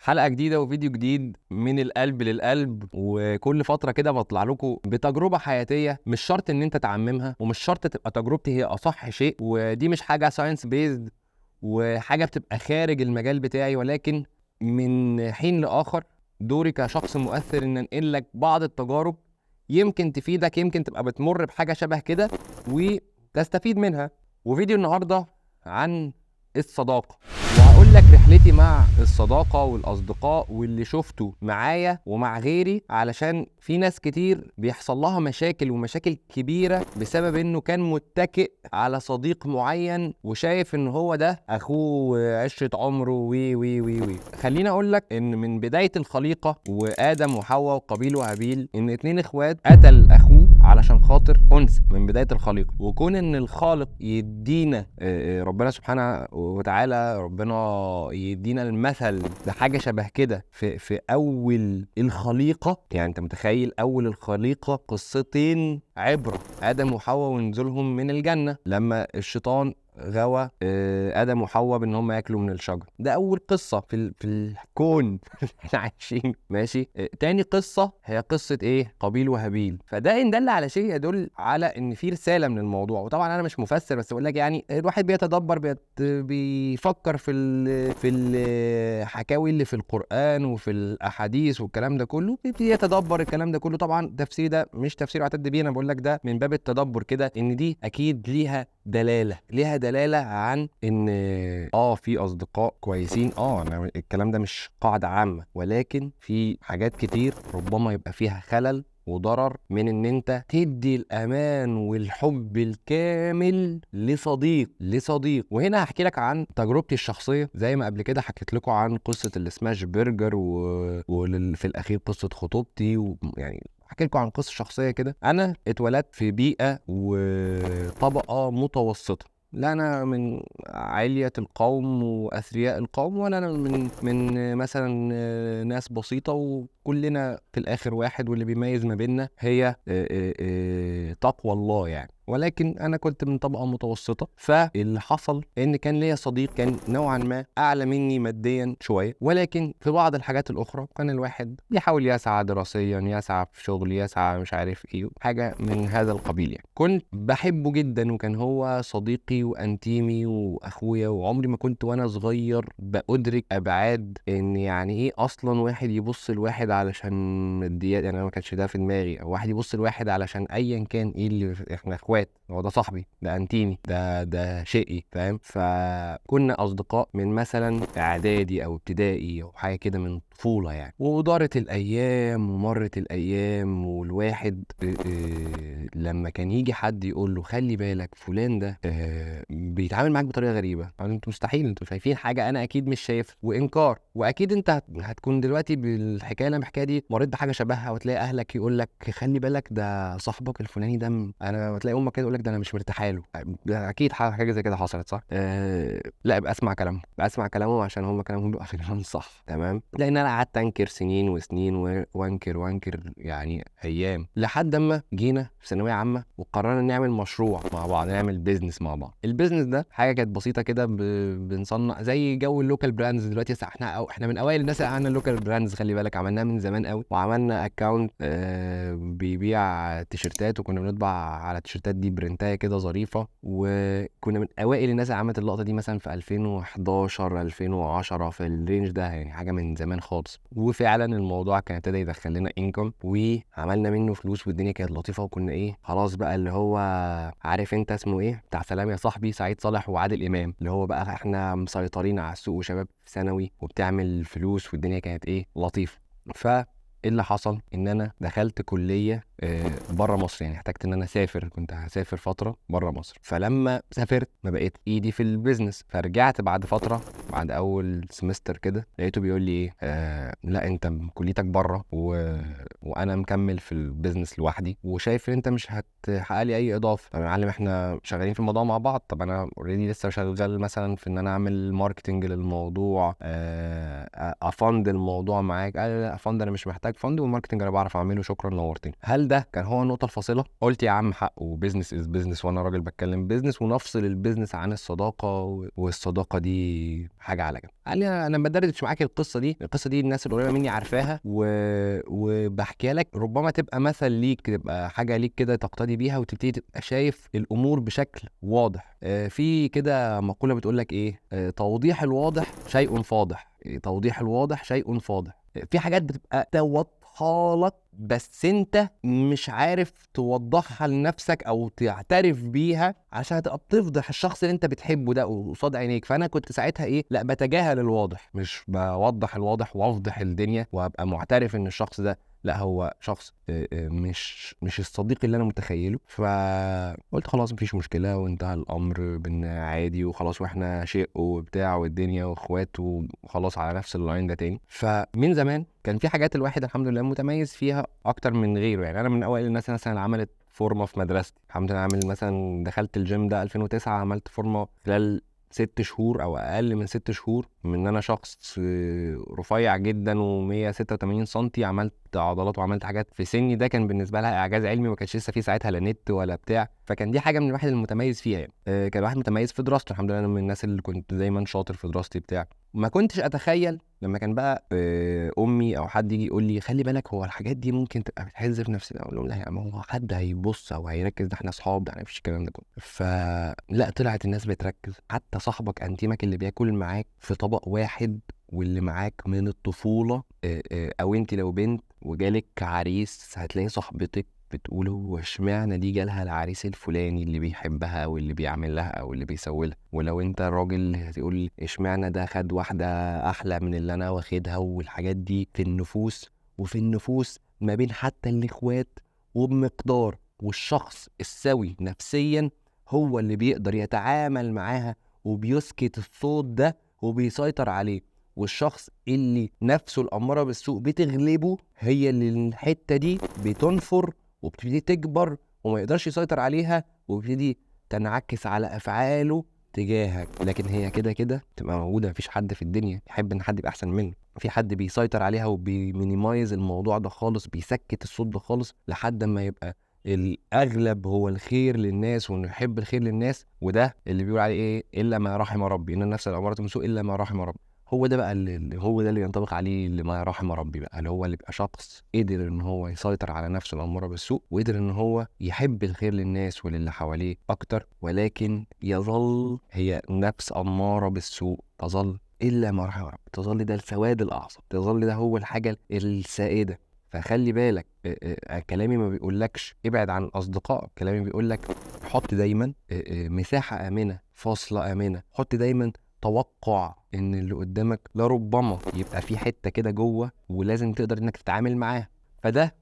حلقة جديدة وفيديو جديد من القلب للقلب، وكل فترة كده بطلع لكم بتجربة حياتية. مش شرط ان انت تعممها، ومش شرط تبقى تجربتي هي اصح شيء، ودي مش حاجة ساينس بيزد وحاجة بتبقى خارج المجال بتاعي، ولكن من حين لآخر دوري كشخص مؤثر ان انقل لك بعض التجارب يمكن تفيدك، يمكن تبقى بتمر بحاجة شبه كده وتستفيد منها. وفيديو النهاردة عن الصداقة، وهقول لك رحلتي مع الصداقة والأصدقاء واللي شفته معايا ومع غيري، علشان في ناس كتير بيحصل لها مشاكل ومشاكل كبيرة بسبب انه كان متكئ على صديق معين وشايف ان هو ده اخوه عشرة عمره وي وي وي وي. خليني اقول لك ان من بداية الخليقة وآدم وحواء وقابيل وهابيل، ان اتنين اخوات قتل اخوه علشان خاطر انثى من بداية الخليقة. وكون ان الخالق يدينا ربنا سبحانه وتعالى، ربنا يدينا المثل بحاجة شبه كده في أول الخليقة. يعني أنت متخيل أول الخليقة قصتين عبرة، آدم وحواء ونزولهم من الجنة لما الشيطان غوى آدم وحواء بان هم ياكلوا من الشجر. ده اول قصه في الكون اللي احنا عايشين. ماشي. تاني قصه هي قصه ايه؟ قابيل وهابيل. فده ان دل على شيء يدل على ان في رساله من الموضوع. وطبعا انا مش مفسر، بس بقول لك يعني الواحد بيتدبر، بيفكر في الحكاوي اللي في القران وفي الاحاديث والكلام ده كله، بيبتدي يتدبر الكلام ده كله. طبعا تفسير ده مش تفسير اعتد بيه، انا بقول لك ده من باب التدبر كده، ان دي اكيد ليها دلالة عن ان في اصدقاء كويسين. انا الكلام ده مش قاعدة عامة، ولكن في حاجات كتير ربما يبقى فيها خلل وضرر من ان انت تدي الامان والحب الكامل لصديق. وهنا هحكي لك عن تجربتي الشخصيه، زي ما قبل كده حكيت لكم عن قصه السماش برجر وفي الاخير قصه خطوبتي، ويعني احكي لكم عن قصه شخصيه كده. انا اتولدت في بيئه وطبقه متوسطه، لا انا من علية القوم واثرياء القوم، ولا انا من مثلا ناس بسيطه وكلنا في الاخر واحد، واللي بيميز ما بيننا هي تقوى الله يعني. ولكن انا كنت من طبقه متوسطه. فاللي حصل ان كان ليا صديق كان نوعا ما اعلى مني ماديا شويه، ولكن في بعض الحاجات الاخرى كان الواحد بيحاول يسعى دراسيا، يسعى في شغل، يسعى مش عارف ايه، حاجه من هذا القبيل يعني. كنت بحبه جدا، وكان هو صديقي وانتيمي واخويا، وعمري ما كنت وانا صغير بأدرك ابعاد ان يعني ايه اصلا واحد يبص لواحد علشان ماديات. يعني انا ما كانش ده في دماغي، او واحد يبص لواحد علشان ايا كان ايه اللي احنا اخوات، هو ده صاحبي، ده انتيمي، ده شقي، فاهم؟ فكنا اصدقاء من مثلا اعدادي او ابتدائي او حاجه كده، من طفوله يعني. ودارت الايام ومرت الايام، والواحد لما كان يجي حد يقول له خلي بالك فلان ده بيتعامل معاك بطريقه غريبه، يعني انتوا مستحيل انتوا شايفين حاجه انا اكيد مش شايفها، وانكار. واكيد انت هتكون دلوقتي بالحكايه اللي انا بحكيها دي مريت بحاجه شبهها، وتلاقي اهلك يقول لك خلي بالك ده صاحبك الفلاني ده انا تلاقي امك كده تقول لك ده انا مش مرتاحه له. ده اكيد حاجه زي كده حصلت، صح؟ لا، ابقى اسمع كلامهم، عشان هم كلامهم بيبقى فعلا صح، تمام. لان انا قعدت انكر سنين وسنين وانكر يعني ايام، لحد اما جينا في ثانويه عامه وقررنا نعمل مشروع مع بعض، نعمل بيزنس مع بعض. البيزنس ده حاجه كانت بسيطه كده، بنصنع زي جو اللوكال براندز دلوقتي. احنا من اوائل الناس اللي عملنا اللوكال براندز، خلي بالك عملناها من زمان قوي. وعملنا اكونت بيبيع تيشرتات، وكنا بنطبع على التيشرتات دي برنتايه كده ظريفه. وكنا من اوائل الناس اللي عملت اللقطه دي مثلا في 2011 2010 في الرينج ده، يعني حاجه من زمان خالص. وفعلا الموضوع كان ابتدى يدخل لنا انكم، وعملنا منه فلوس، والدنيا كانت لطيفه. وكنا ايه خلاص بقى، اللي هو عارف انت اسمه ايه بتاع سلام يا صاحبي، سعيد صالح وعادل امام، اللي هو بقى احنا مسيطرين على السوق، وشباب في ثانوي وبتعمل فلوس، والدنيا كانت ايه لطيفه. ايه اللي حصل؟ ان انا دخلت كليه بره مصر، يعني احتجت ان انا اسافر، كنت هسافر فتره بره مصر. فلما سافرت ما بقيت ايدي في البيزنس، فرجعت بعد فتره، بعد اول سمستر كده، لقيته بيقول لي ايه لا انت كليتك بره وانا مكمل في البيزنس لوحدي، وشايف ان انت مش هتحقق لي اي اضافه. طب يا معلم احنا شغالين في الموضوع مع بعض، طب انا اوريدي لسه شغال مثلا في ان انا اعمل ماركتنج للموضوع، افند الموضوع معاك. قال لا افند انا مش محتاج فند، والماركتنج انا بعرف اعمله، شكرا نورتني. هل هل ده كان هو النقطه الفاصله؟ قلت يا عم حق، وبزنس از بزنس، وانا راجل بتكلم بزنس، ونفصل البزنس عن الصداقه، والصداقه دي حاجه على جنب. قال لي انا بدردش معاك القصه دي الناس القريبه مني عارفاها، وبحكيها لك ربما تبقى مثل ليك، تبقى حاجه ليك كده تقتدي بيها، وتبتدي تبقى شايف الامور بشكل واضح. في كده مقوله بتقول لك ايه، توضيح الواضح شيء فاضح. توضيح الواضح شيء فاضح. في حاجات بتبقى توضحها لك بس انت مش عارف توضحها لنفسك او تعترف بيها، عشان تبقى بتفضح الشخص اللي انت بتحبه ده قصاد عينيك. فانا كنت ساعتها ايه، لا بتجاهل الواضح، مش بوضح الواضح وافضح الدنيا وابقى معترف ان الشخص ده لا هو شخص مش الصديق اللي انا متخيله. فقلت خلاص مفيش مشكله، وانتهى الامر بان عادي وخلاص، واحنا شيء وبتاع والدنيا واخوات وخلاص على نفس اللاين ده تاني. فمن زمان كان في حاجات الواحد الحمد لله متميز فيها اكتر من غيره. يعني انا من اوائل الناس مثلا اللي عملت فورمه في مدرستي، الحمد لله. عامل مثلا دخلت الجيم ده 2009، عملت فورمه خلال 6 شهور او اقل من 6 شهور، من ان انا شخص رفيع جدا و186 سنتي، عملت عضلات وعملت حاجات في سني ده كان بالنسبه لها اعجاز علمي، ما كانش لسه في ساعتها لا نت ولا بتاع. فكان دي حاجه من الواحد المتميز فيها يعني. كان الواحد متميز في دراسته، الحمد لله انا من الناس اللي كنت دايما شاطر في دراستي بتاع. ما كنتش اتخيل لما كان بقى امي او حد يجي يقول لي خلي بالك هو الحاجات دي ممكن تبقى بتحز في نفسنا، اقول لهم لا يا عم، هو حد هيبص او هيركز؟ ده احنا اصحاب، ده مفيش الكلام ده كله. فلا، طلعت الناس بتركز. حتى صاحبك انتيمك اللي بياكل معاك في طبق واحد واللي معاك من الطفوله، او انت لو بنت وجالك عريس، هتلاقي صاحبتك بتقول هو اشمعنى دي جالها العريس الفلاني اللي بيحبها او اللي بيعمل لها او اللي بيسوي لها. ولو انت راجل هتقول اشمعنى ده خد واحده احلى من اللي انا واخدها. والحاجات دي في النفوس، وفي النفوس ما بين حتى الاخوات وبمقدار. والشخص السوي نفسيا هو اللي بيقدر يتعامل معاها وبيسكت الصوت ده وبيسيطر عليه. والشخص اللي نفسه الأمارة بالسوء بتغلبه، هي اللي الحتة دي بتنفر وبتبتدي تكبر وما يقدرش يسيطر عليها، وبتبتدي تنعكس على أفعاله تجاهك. لكن هي كده كده تبقى موجودة. مفيش حد في الدنيا يحب إن حد يبقى أحسن منه. في حد بيسيطر عليها وبيمينيمايز الموضوع ده خالص، بيسكت الصوت ده خالص لحد ما يبقى الاغلب هو الخير للناس، وانه يحب الخير للناس. وده اللي بيقول عليه ايه، الا ما رحم ربي، ان النفس الاماره بالسوء الا ما رحم ربي. هو ده بقى هو ده اللي ينطبق عليه اللي ما رحم ربي بقى، اللي هو اللي بيبقى شخص قدر ان هو يسيطر على نفسه الاماره بالسوء، وقدر ان هو يحب الخير للناس وللي حواليه اكتر. ولكن يظل هي نفس اماره بالسوء، تظل الا ما رحم ربي، تظل ده السواد الاعظم، تظل ده هو الحاجه السائده. فخلي بالك، كلامي ما بيقولكش ابعد عن اصدقائك، كلامي بيقولك حط دايما مساحه امنه، فاصله امنه. حط دايما توقع ان اللي قدامك لربما يبقى في حته كده جوه، ولازم تقدر انك تتعامل معاه. فده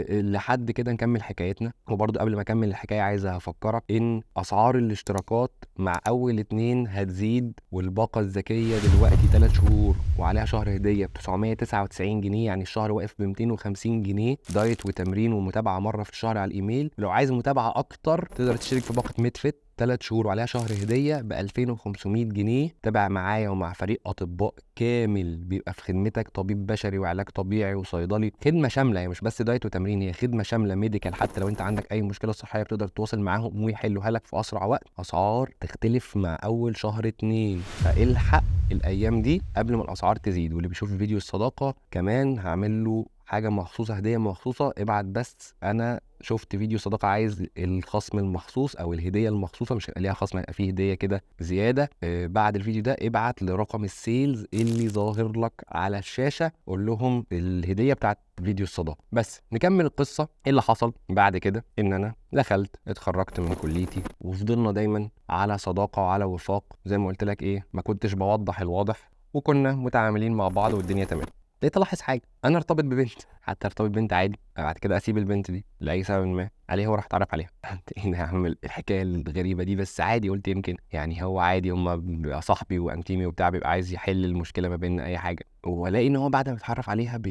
لحد كده نكمل حكايتنا. وبرضو قبل ما اكمل الحكايه عايز افكرك ان اسعار الاشتراكات مع اول 2 هتزيد، والباقه الذكيه دلوقتي 3 شهور وعليها شهر هديه ب 999 جنيه، يعني الشهر واقف ب 250 جنيه. دايت وتمرين ومتابعه مره في الشهر على الايميل. لو عايز متابعه اكتر تقدر تشترك في باقه ميدفيت 3 شهور وعليها شهر هديه ب 2500 جنيه. تابع معايا ومع فريق اطباء كامل بيبقى في خدمتك، طبيب بشري وعلاج طبيعي وصيدلي. خدمه شامله، يعني مش بس دايت وتمرين، هي خدمه شامله ميديكال. حتى لو انت عندك اي مشكله صحيه بتقدر تتواصل معاهم ويحلوها لك في اسرع وقت. اسعار تختلف مع اول شهر 2، فالحق الايام دي قبل ما الاسعار تزيد. واللي بيشوف فيديو الصداقه كمان هعمل له حاجه مخصوصه، هديه مخصوصه. ابعت بس انا شفت فيديو صداقه عايز الخصم المخصوص او الهديه المخصوصه، مش هيبقى ليها خصم، هيبقى فيه هديه كده زياده. بعد الفيديو ده ابعت لرقم السيلز اللي ظاهر لك على الشاشه، قول لهم الهديه بتاعت فيديو الصداقه. بس نكمل القصه. ايه اللي حصل بعد كده؟ ان انا دخلت اتخرجت من كليتي، وفضلنا دايما على صداقه وعلى وفاق. زي ما قلت لك ايه، ما كنتش بوضح الواضح، وكنا متعاملين مع بعض والدنيا تمام. بقيت الاحظ حاجه، انا ارتبط ببنت، حتى ارتبط بنت عادي، بعد كده اسيب البنت دي لاي سبب ما عليه، هو راح اتعرف عليها. ايه هعمل الحكايه الغريبه دي؟ بس عادي، قلت يمكن يعني هو عادي، هما بيبقى صاحبي وانتيمي وبتاع، بيبقى عايز يحل المشكله ما بيننا اي حاجه. والاقي ان هو بعد ما اتعرف عليها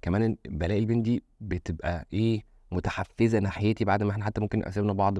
كمان بلاقي البنت دي بتبقى ايه، متحفزه ناحيتي، بعد ما احنا حتى ممكن نقسمنا بعض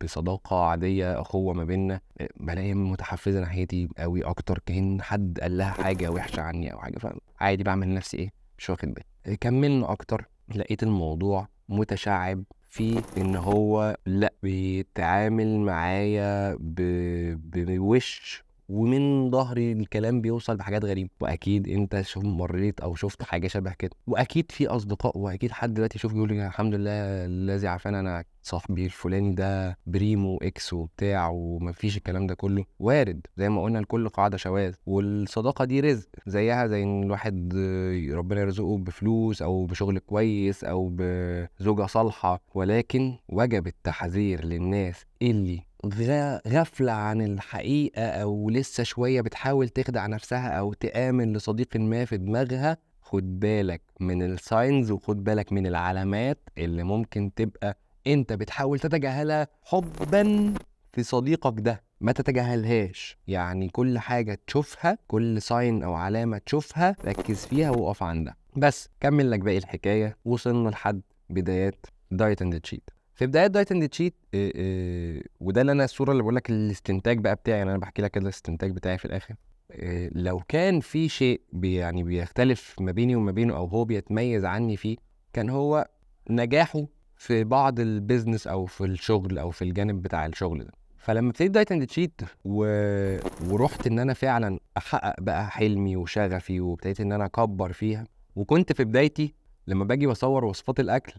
بصداقه عاديه، اخوه ما بيننا. بلاقي متحفزه ناحيتي قوي اكتر، كأن حد قال لها حاجه وحشه عني او حاجه. فعادي بعمل نفسي ايه، مش واخد بالي. كملنا اكتر، لقيت الموضوع متشعب في ان هو لا بيتعامل معايا بوش ومن ظهري الكلام بيوصل بحاجات غريبة. واكيد انت مريت او شفت حاجة شبه كده، واكيد في اصدقاء، واكيد حد دلوقتي يشوف يقول لي الحمد لله الذي عافانا، انا صاحبي الفلاني ده بريمو اكس وبتاع ومفيش الكلام ده كله. وارد زي ما قلنا لكل قاعدة شواذ، والصداقة دي رزق زيها زي ان الواحد ربنا يرزقه بفلوس او بشغل كويس او بزوجة صالحة. ولكن وجب التحذير للناس اللي غافلة عن الحقيقة أو لسه شوية بتحاول تخدع نفسها أو تآمن لصديق ما في دماغها. خد بالك من الساينز وخد بالك من العلامات اللي ممكن تبقى انت بتحاول تتجاهلها حبا في صديقك ده. ما تتجاهلهاش، يعني كل حاجة تشوفها، كل ساين أو علامة تشوفها ركز فيها وقف عندها. بس كمل لك باقي الحكاية. وصلنا لحد بدايات دايت اند تشيت. في بداية دايت اند تشيت وده اللي انا الصورة اللي بقول لك الاستنتاج بقى بتاعي، يعني انا بحكي لك كده الاستنتاج بتاعي في الاخر. لو كان في شيء يعني بيختلف ما بيني وما بينه او هو بيتميز عني فيه، كان هو نجاحه في بعض البيزنس او في الشغل او في الجانب بتاع الشغل ده. فلما ابتديت دايت اند تشيت ورحت ان انا فعلا احقق بقى حلمي وشغفي، وابتديت ان انا اكبر فيها. وكنت في بدايتي لما باجي بصور وصفات الاكل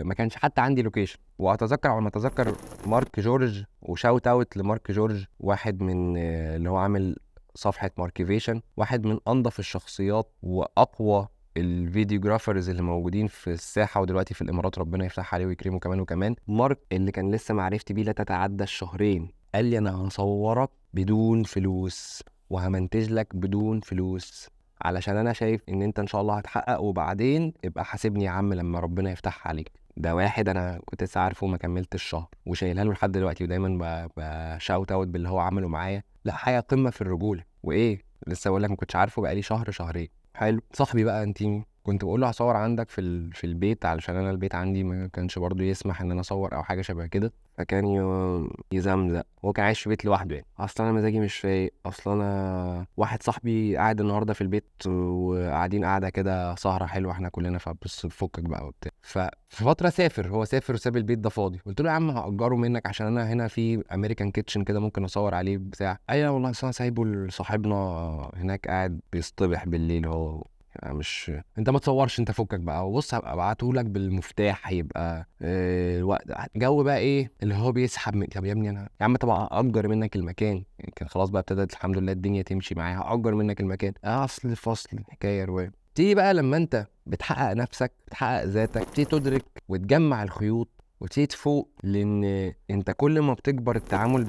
ما كانش حتى عندي لوكيشن. واتذكر على ما اتذكر مارك جورج، وشاوت اوت لمارك جورج، واحد من اللي هو عامل صفحة ماركيفيشن، واحد من انظف الشخصيات واقوى الفيديوجرافرز اللي موجودين في الساحة ودلوقتي في الامارات، ربنا يفتح عليه ويكرمه كمان وكمان. مارك اللي كان لسه معرفتي بيه لا تتعدى الشهرين قال لي انا هصورك بدون فلوس وهمنتج لك بدون فلوس، علشان انا شايف ان انت ان شاء الله هتحقق، وبعدين ابقى حاسبني يا عم لما ربنا يفتحها عليك. ده واحد انا كنت لسه عارفه ما كملتش الشهر وشايلها له لحد دلوقتي، ودايما بشاوت اوت باللي هو عمله معايا. لا حاجه قمه في الرجوله. وايه لسه بقول لك ما كنتش عارفه بقالي شهر شهرين. حلو. صاحبي بقى انتيمي كنت بقول له هصور عندك في البيت، علشان انا البيت عندي ما كانش برضو يسمح ان انا اصور او حاجه شبه كده. فكان يزمزق. هو كان عايش في بيت لوحده، يعني اصلا انا مزاجي مش فايق، اصلا انا واحد صاحبي قاعد النهارده في البيت وقاعدين قاعده كده سهره حلوه احنا كلنا، فبص فكك بقى وبتاع. ففي فتره هو سافر وساب البيت ده فاضي. قلت له يا عم هاجره منك عشان انا هنا في امريكان كيتشن كده ممكن اصور عليه بتاع. قال لي لا والله انا سايبه لصاحبنا هناك قاعد بيصطبح بالليل هو، يعني مش انت ما تصورش انت فكك بقى. وبص هبقى ابعته لك بالمفتاح، هيبقى الوقت جو بقى ايه اللي هو بيسحب من. طب يا ابني انا يا عم طبعا اجر منك المكان، يعني كان خلاص بقى ابتدت الحمد لله الدنيا تمشي معاها، اجر منك المكان. اصل فصل حكايه روايه. تيجي بقى لما انت بتحقق نفسك، بتحقق ذاتك، تيجي تدرك وتجمع الخيوط وتيجي تفوق، لان انت كل ما بتكبر التعامل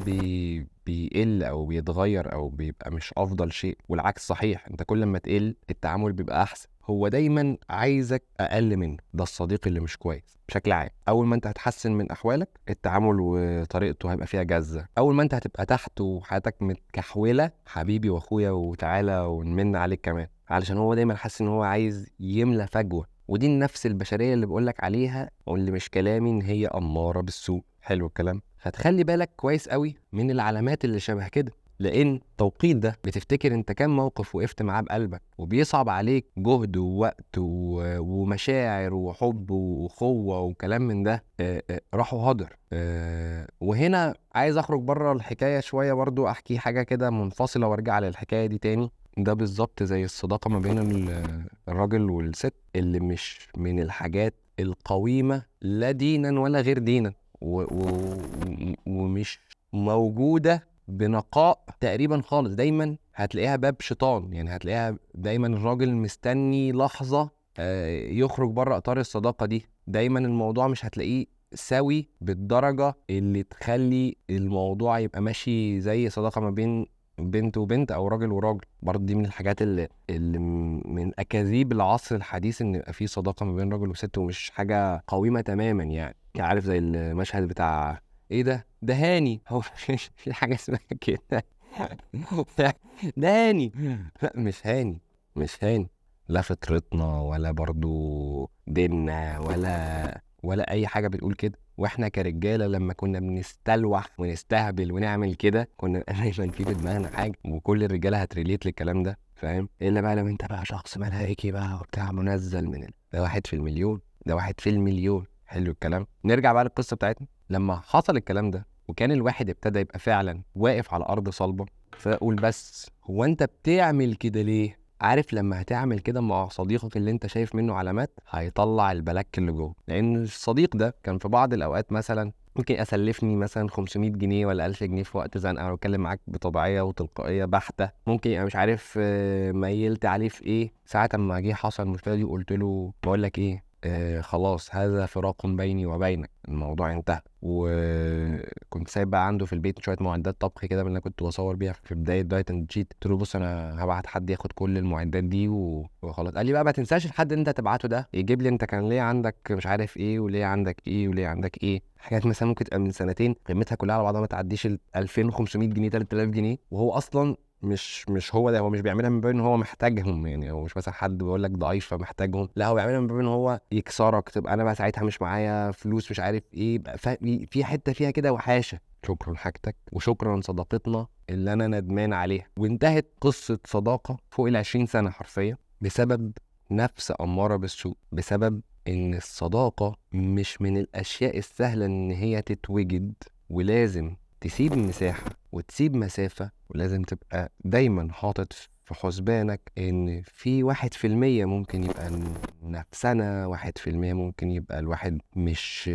بيقل او بيتغير او بيبقى مش افضل شيء، والعكس صحيح. انت كل ما تقل التعامل بيبقى احسن. هو دايما عايزك اقل منه، ده الصديق اللي مش كويس بشكل عام. اول ما انت هتحسن من احوالك التعامل وطريقته هيبقى فيها جزة. اول ما انت هتبقى تحت وحياتك متكحولة، حبيبي واخويا وتعالى ونمن عليك كمان، علشان هو دايما حاسس ان هو عايز يملى فجوة. ودي النفس البشرية اللي بقولك عليها، واللي مش كلامي ان هي امارة بالسوء. حلو الكلام. فتخلي بالك كويس قوي من العلامات اللي شبه كده، لان التوقيت ده بتفتكر انت كام موقف وقفت معاه بقلبك وبيصعب عليك جهد ووقت ومشاعر وحب واخوه وكلام من ده راحوا هدر. وهنا عايز اخرج بره الحكايه شويه برضو، احكي حاجه كده منفصله وارجع للحكايه دي تاني. ده بالظبط زي الصداقه ما بين الراجل والست، اللي مش من الحاجات القويمه لا دينا ولا غير دينا، ومش موجودة بنقاء تقريبا خالص. دايما هتلاقيها باب شيطان، يعني هتلاقيها دايما الراجل مستني لحظة يخرج بره اطار الصداقة دي. دايما الموضوع مش هتلاقيه سوي بالدرجة اللي تخلي الموضوع يبقى ماشي زي صداقة ما بين بنت وبنت او راجل وراجل. برضه دي من الحاجات اللي من اكاذيب العصر الحديث، ان يبقى في صداقة ما بين راجل وست ومش حاجة قويمة تماما. يعني عارف زي المشهد بتاع ايه ده هاني. هو في حاجة اسمها كده ده هاني. لا مش هاني، مش هاني. لا فطرتنا ولا برضو ديننا ولا اي حاجة بتقول كده. واحنا كرجالة لما كنا بنستلوح ونستهبل ونعمل كده كنا دايما في دماغنا حاجة، وكل الرجالة هتريليت للكلام ده، فاهم؟ الا بقى لو انت بقى شخص ملائكي بقى وبتاع منزل ده واحد في المليون، ده واحد في المليون. حلو الكلام. نرجع بقى للقصه بتاعتنا. لما حصل الكلام ده وكان الواحد ابتدى يبقى فعلا واقف على ارض صلبه، فاقول بس هو انت بتعمل كده ليه؟ عارف لما هتعمل كده مع صديقك اللي انت شايف منه علامات، هيطلع البلاك اللي جوه. لان الصديق ده كان في بعض الاوقات مثلا ممكن اسلفني مثلا 500 جنيه ولا 1000 جنيه في وقت زنقه، انا بتكلم معاك بطبيعيه وتلقائيه بحته. ممكن يبقى مش عارف ميلت عليه في ايه. ساعه ما جه حصل المشكله دي قلت له بقول لك ايه، خلاص هذا فراق بيني وبينك، الموضوع انتهى. وكنت سايب بقى عنده في البيت شويه معدات طبخ كده من اللي انا كنت بصور بيها في بدايه دايت اند تشيت. قلت له بص انا هبعت حد ياخد كل المعدات دي وخلاص. قال لي بقى ما تنساش الحد اللي انت هتبعته ده يجيب لي انت كان ليه عندك مش عارف ايه وليه عندك ايه وليه عندك ايه، حاجات مثلا ممكن تبقى من سنتين قيمتها كلها على بعضها ما تعديش ال 2500 جنيه 3000 جنيه، وهو اصلا مش هو ده، هو مش بيعملها من باب ان هو محتاجهم. يعني هو مش مثلا حد بيقول لك ضعيف فمحتاجهم، لا هو بيعملها من باب ان هو يكسرك، تبقى انا بقى ساعتها مش معايا فلوس مش عارف ايه بقى في حته فيها كده وحاشه. شكرا حاجتك وشكرا صداقتنا اللي انا ندمان عليها. وانتهت قصه صداقه فوق ال 20 سنه حرفيا بسبب نفس اماره بالسوء، بسبب ان الصداقه مش من الاشياء السهله ان هي تتوجد، ولازم تسيب مساحه وتسيب مسافة، ولازم تبقى دايما حاطط في حسبانك ان في 1% ممكن يبقى نفسنا، 1% ممكن يبقى الواحد مش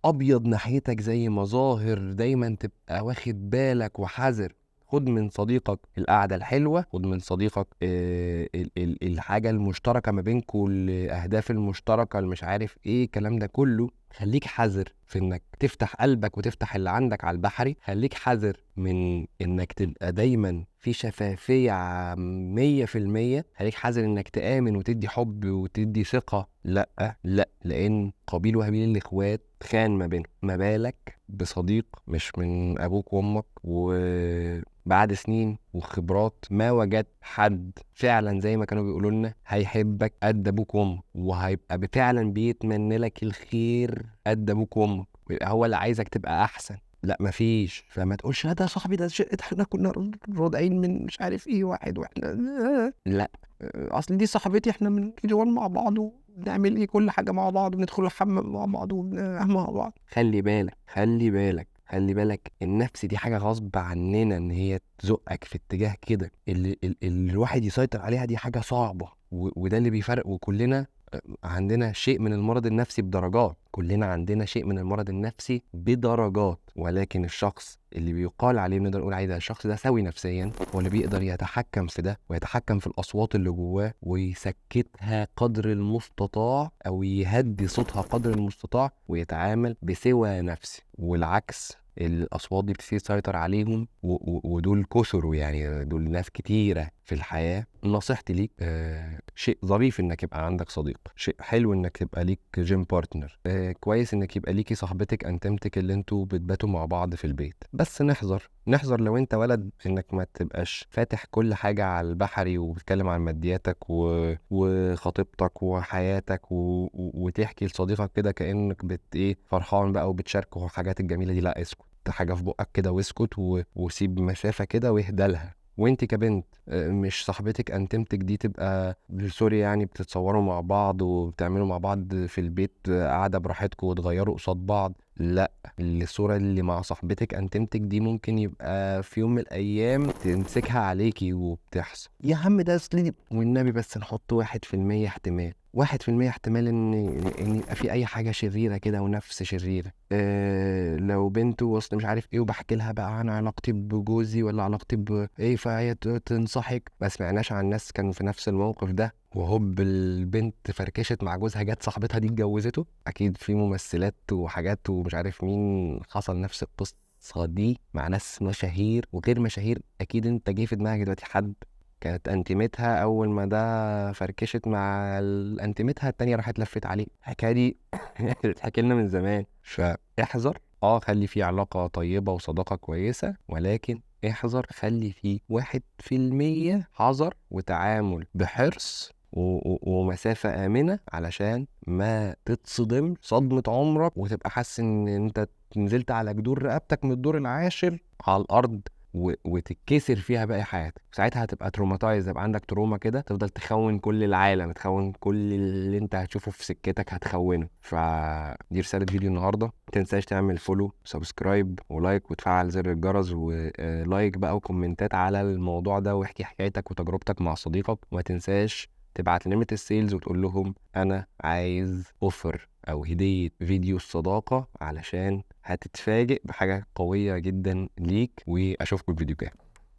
ابيض ناحيتك زي مظاهر. دايما تبقى واخد بالك وحذر. خد من صديقك القعدة الحلوة، خد من صديقك الحاجة المشتركة ما بينكوا، الأهداف المشتركة اللي مش عارف ايه الكلام ده كله. خليك حذر في انك تفتح قلبك وتفتح اللي عندك على البحري. خليك حذر من انك تبقى دايما في شفافية 100%. خليك حذر انك تآمن وتدي حب وتدي ثقة. لا لان قابيل وهابيل الاخوات خان ما بينهم، ما بالك بصديق مش من ابوك وامك. وبعد سنين وخبرات ما وجدت حد فعلا زي ما كانوا بيقولوا لنا هيحبك قد ابوك وامك، وهيبقى فعلا بيتمنى لك الخير قد ابوك وامك، ويبقى هو اللي عايزك تبقى احسن. لا مفيش. فما تقولش لا ده صاحبي ده شقة احنا كنا رادعين من مش عارف ايه واحد واحنا لا، اصل دي صاحبتي احنا من كي جي 1 مع بعض وبنعمل ايه كل حاجه مع بعض وبندخل الحمام مع بعض وبننام مع بعض. خلي بالك خلي بالك خلي بالك، النفس دي حاجه غصب عننا ان هي تزقك في اتجاه كده. اللي الواحد يسيطر عليها دي حاجه صعبه، وده اللي بيفرق. وكلنا عندنا شيء من المرض النفسي بدرجات، كلنا عندنا شيء من المرض النفسي بدرجات. ولكن الشخص اللي بيقال عليه نقدر نقول عليه ده الشخص ده سوي نفسيا، هو اللي بيقدر يتحكم في ده ويتحكم في الأصوات اللي جواه ويسكتها قدر المستطاع أو يهدي صوتها قدر المستطاع ويتعامل بسوى نفسي. والعكس الأصوات دي بتصير تسيطر عليهم ودول كسروا، يعني دول ناس كتيرة في الحياة. نصيحتي ليك شيء ظريف انك يبقى عندك صديق، شيء حلو انك يبقى ليك جيم بارتنر، كويس انك يبقى ليكي صاحبتك انتمتك اللي انتوا بتباتوا مع بعض في البيت. بس نحذر لو انت ولد انك ما تبقاش فاتح كل حاجة على البحري وبتتكلم عن مادياتك وخطيبتك وحياتك وتحكي لصديقك كده كأنك ايه فرحان بقى وبتشاركه الحاجات الجميلة دي. لا اسكت، حاجة في بقك كده واسكت وسيب مسافة كده واهدى لها. وانت كبنت مش صاحبتك انتمتك دي تبقى سوري يعني بتتصوروا مع بعض وبتعملوا مع بعض في البيت قاعدة براحتكم وتغيروا قصاد بعض. لا، الصورة اللي مع صاحبتك انتمتك دي ممكن يبقى في يوم من الايام تمسكها عليكي وبتحصل. يا عم ده اصلي والنبي بس نحط 1% احتمال، 1% احتمال ان يبقى في اي حاجه شريره كده ونفس شريره. لو بنت وصل مش عارف ايه وبحكي لها بقى عن علاقتي بجوزي ولا علاقتي بايه فهي تنصحك. ما سمعناش عن ناس كانوا في نفس الموقف ده وهوب البنت فركشت مع جوزها جت صاحبتها دي اتجوزته. اكيد في ممثلات وحاجات ومش عارف مين حصل نفس القصه دي مع ناس مشاهير وغير مشاهير. اكيد انت جه في دماغك دلوقتي حد كانت انتمتها اول ما ده فركشت مع انتمتها التانية راحت لفت عليه. الحكايه دي بتحكي لنا من زمان. فاحذر، خلي في علاقة طيبة وصداقة كويسة، ولكن احذر خلي فيه 1% حذر وتعامل بحرص ومسافة آمنة علشان ما تتصدم صدمة عمرك وتبقى حاسس ان انت نزلت على جدور رقبتك من الدور العاشر على الأرض وتتكسر فيها باقي حياتك. ساعتها هتبقى تروماتايز، هيبقى عندك تروما كده، تفضل تخون كل العالم، تخون كل اللي انت هتشوفه في سكتك هتخونه. فدي رسالة فيديو النهارده. ما تنساش تعمل فولو، سبسكرايب، ولايك، وتفعل زر الجرس، ولايك بقى وكومنتات على الموضوع ده، واحكي حكايتك وتجربتك مع صديقك. وما تنساش تبعت لنمرة السيلز وتقول لهم انا عايز اوفر او هدية فيديو الصداقة، علشان هتتفاجئ بحاجة قوية جدا ليك. واشوفكم الفيديو الجاي.